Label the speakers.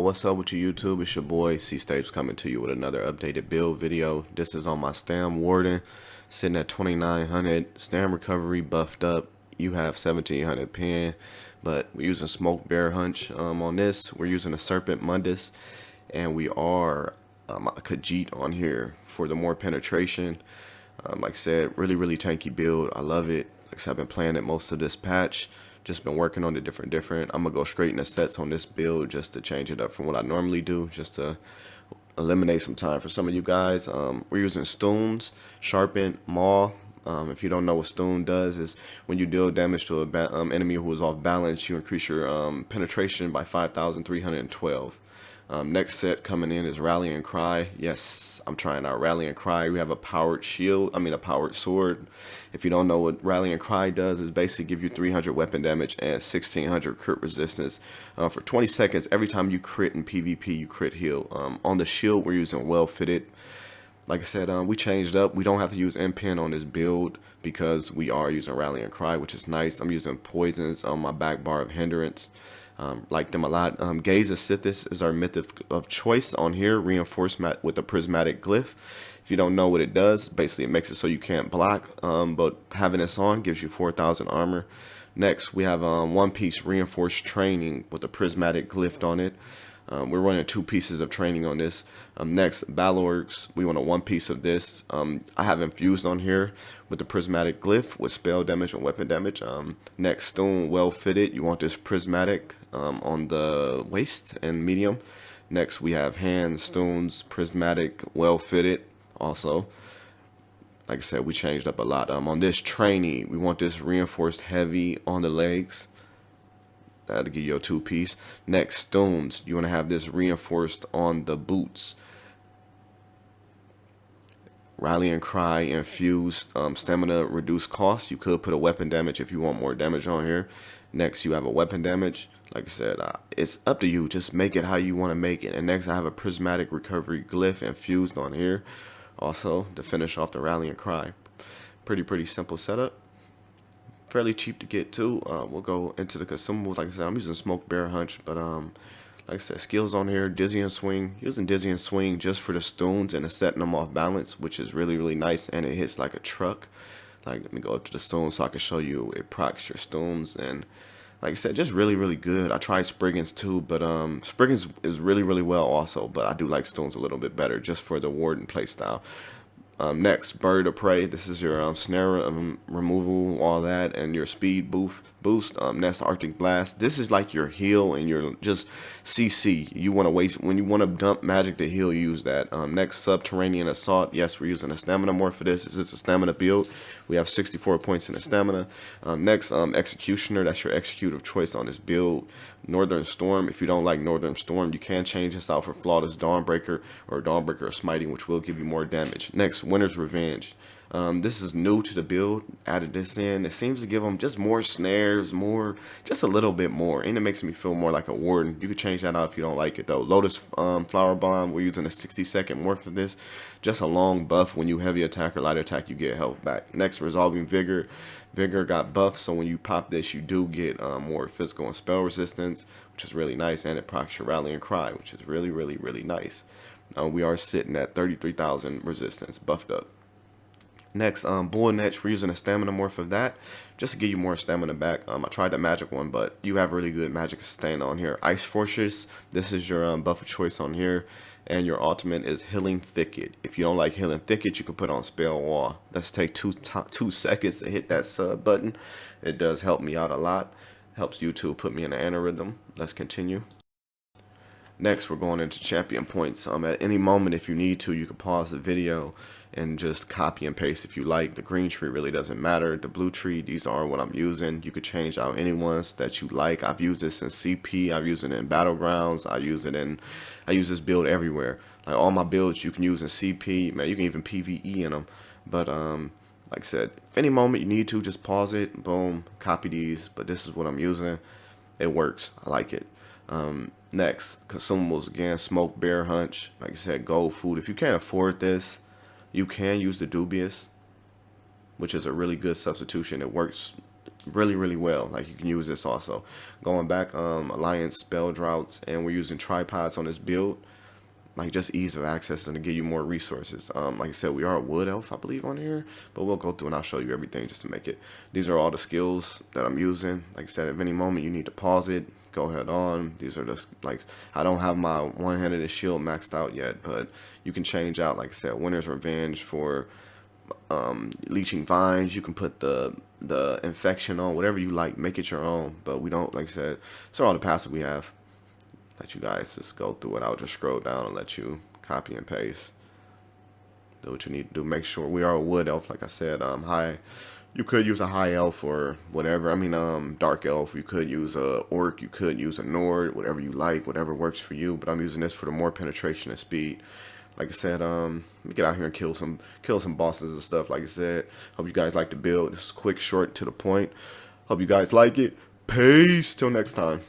Speaker 1: What's up with you YouTube? It's your boy C Stapes coming to you with another updated build video. This is on my stam Warden, sitting at 2900. Stam recovery buffed up. You have 1700 pin, but we're using smoke bear hunch on this. We're using a serpent Mundus, and we are a Khajiit on here for the more penetration. Like I said, really tanky build. I love it. Like I said, I've been playing it most of this patch. Just been working on the different. I'm gonna go straight into sets on this build just to change it up from what I normally do, just to eliminate some time for some of you guys. We're using Stuhns, sharpened, maul. If you don't know what Stuhn does, is when you deal damage to a enemy who is off balance, you increase your penetration by 5,312. Next set coming in is Rallying Cry. Yes, I'm trying out Rallying Cry. We have a powered shield, a powered sword. If you don't know what Rallying Cry does, is basically give you 300 weapon damage and 1600 crit resistance for 20 seconds. Every time you crit in PvP, you crit heal. On the shield, we're using well fitted. Like I said, we changed up. We don't have to use NPN on this build because we are using Rallying Cry, which is nice. I'm using poisons on my back bar of hindrance. Like them a lot. Gaze of Sithis is our myth of choice on here, reinforced with the prismatic glyph. If you don't know what it does, basically it makes it so you can't block, but having this on gives you 4,000 armor. Next, we have one piece reinforced training with the prismatic glyph on it. We're running 2 pieces of training on this. Next, Balorgs, we want a 1 piece of this. I have infused on here with the prismatic glyph with spell damage and weapon damage. Next, Stone well fitted. You want this prismatic on the waist and medium. Next, we have hands, stones, prismatic, well fitted. Also, like I said, we changed up a lot. On this trainee, we want this reinforced heavy on the legs. That'll give you a 2 piece. Next, stones, you want to have this reinforced on the boots. Rallying Cry infused, stamina reduced cost. You could put a weapon damage if you want more damage on here. Next, you have a weapon damage. Like I said, it's up to you. Just make it how you want to make it. And next, I have a prismatic recovery glyph infused on here. Also, to finish off the Rallying Cry. Pretty simple setup. Fairly cheap to get too. We'll go into the consumables. Like I said, I'm using smoke bear hunch, but like I said, skills on here, dizzy and swing. Using dizzy and swing just for the stones and setting them off balance, which is really nice, and it hits like a truck. Like, let me go up to the stones so I can show you it procs your stones. And like I said, just really good. I tried Spriggans too, but Spriggans is really well also, but I do like stones a little bit better just for the Warden playstyle. Next, Bird of Prey. This is your snare removal, all that, and your speed boost. Next, Arctic Blast. This is like your heal and your just CC. You want to waste when you want to dump magic to heal. Use that. Next, Subterranean Assault. Yes, we're using a stamina more for this. This is a stamina build. We have 64 points in the stamina. Next, Executioner. That's your execute of choice on this build. Northern Storm. If you don't like Northern Storm, you can change this out for Flawless Dawnbreaker or Dawnbreaker or Smiting, which will give you more damage. Next, Winter's Revenge. This is new to the build. Added this in. It seems to give them just more snares, just a little bit more, and it makes me feel more like a Warden. You could change that out if you don't like it though. Lotus Flower Bomb. We're using a 60-second morph for this. Just a long buff. When you heavy attack or light attack, you get health back. Next, Resolving Vigor. Vigor got buffed, so when you pop this, you do get more physical and spell resistance, which is really nice, and it procs your Rallying Cry, which is really nice. We are sitting at 33,000 resistance buffed up. Next, Bull Netch, we're using a stamina morph of that, just to give you more stamina back. I tried the magic one, but you have really good magic sustain on here. Ice Fortress, this is your buff of choice on here, and your ultimate is Healing Thicket. If you don't like Healing Thicket, you can put on Spell Wall. Let's take 2 seconds to hit that sub button. It does help me out a lot. Helps you to put me in an aneurysm. Let's continue. Next, we're going into champion points. At any moment, if you need to, you can pause the video and just copy and paste if you like. The green tree really doesn't matter. The blue tree, these are what I'm using. You could change out any ones that you like. I've used this in CP. I've used it in Battlegrounds. I use this build everywhere. Like all my builds you can use in CP. Man, you can even PvE in them. But like I said, if any moment you need to, just pause it. Boom, copy these. But this is what I'm using. It works. I like it. Next, consumables again, smoke bear hunch. Like I said, gold food. If you can't afford this, you can use the dubious, which is a really good substitution. It works really well. Like you can use this also. Going back, Alliance spell droughts, and we're using tripods on this build. Like just ease of access and to give you more resources. Like I said, we are a wood elf, I believe, on here, but we'll go through and I'll show you everything just to make it. These are all the skills that I'm using. Like I said, at any moment you need to pause it, go ahead on. These are just like, I don't have my one-handed shield maxed out yet, but you can change out, like I said, Winter's Revenge for leeching vines. You can put the infection on, whatever you like, make it your own. But we don't, like I said, so all the passive we have. Let you guys just go through it. I'll just scroll down and let you copy and paste. Do what you need to do. Make sure we are a wood elf, like I said. High. You could use a high elf or whatever. I mean, dark elf. You could use a orc. You could use a nord. Whatever you like. Whatever works for you. But I'm using this for the more penetration and speed. Like I said, let me get out here and kill some bosses and stuff. Like I said, hope you guys like the build. This is quick, short, to the point. Hope you guys like it. Peace. Till next time.